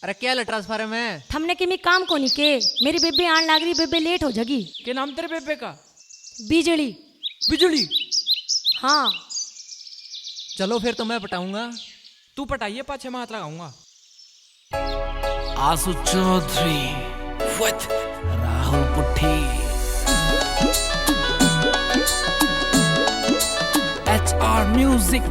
अरे क्या ट्रांसफार्म है थमने के मी काम कोनी के मेरी बेबे आन लाग रही, बेबे लेट हो जगी। के नाम तेरे बेबे का? बिजली। बिजली? हाँ चलो फिर तो मैं पटाऊंगा। तू पटाइए, पाछे मैं हाथ लगाऊंगा। Aasu Chaudhary with Rahul Putthi HR music.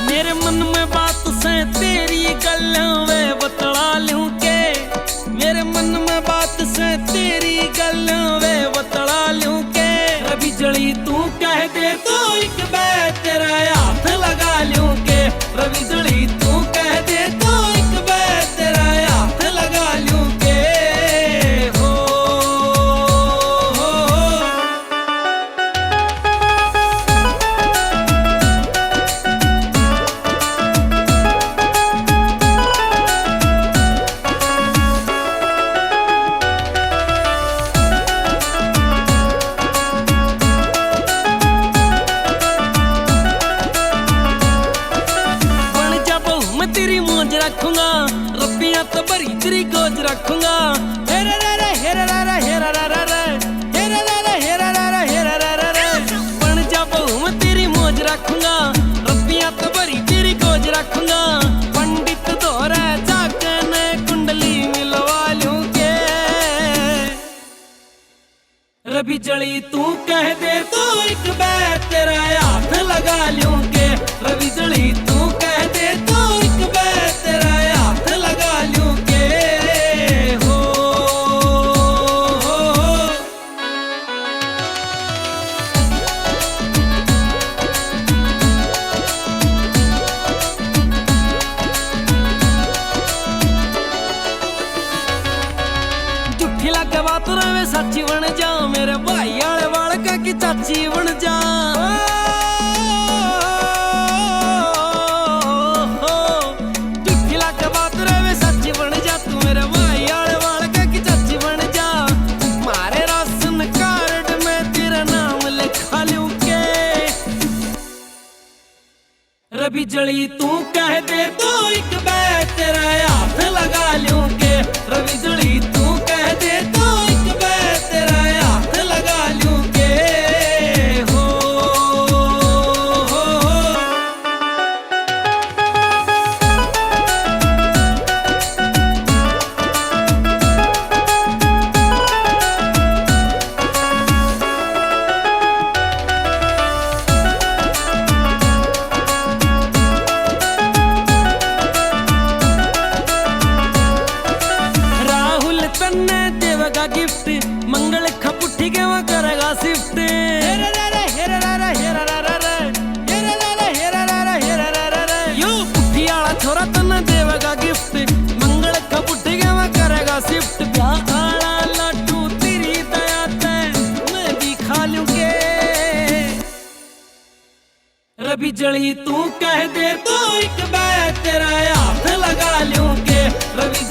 मेरे मन में बात से तेरी गल्ला वे बतला लूं के, मेरे मन में बात से तेरी गल्ला वे बतला लूं के। बिजली तू कह दे तो एक बार तेरा हाथ लगा लूं के, बिजली तू कह दे तो एक बार तेरा हाथ लगा लूं के। हो तेरी मौज रखूंगा, रब्बियां तो भरी तेरी गोज रखूंगा। हेरा रा रा हेरा रा रा हेरा रा रा रा हेरा रा रा हेरा रा रा हेरा रा रा रा। बन जा बहू मैं तेरी मौज रखूंगा, रब्बियां तो भरी तेरी गोज रखूंगा। पंडित दोहरा जाके ने कुंडली मिलवा लूं के, रवि जली तू कह दे तो एक बार तेरा हाथ लगा लूं के, रवि जली तू कह दे तो एक बार तेरा हाथ लगा लूं के। हो झूठी लगे बात रवे सच्ची बन जा, मेरे भाई आले वाल का की चाची बन जा। रवि जली तू कह दे तो एक बार तेरा हाथ लगा लूं के, रवि जली तू कह दे तो एक बार तेरा हाथ लगा लूं के। हो देवगा गिफ्ट मंगल खपुठी के वो करेगा शिफ्ट। हेरा रा रा हेरा रा रा हेरा रा रा रा हेरा रा रा हेरा रा रा हेरा रा रा रा। यो पुठी आला छोरा तन्ने देवगा गिफ्ट, मंगल खपुठी के वो करेगा शिफ्ट। प्यार आला लड्डू तेरी दया ते मैं भी खा लूं के, रवि जली तू कह दे तो एक बार तेरा हाथ लगा लूं के, रवि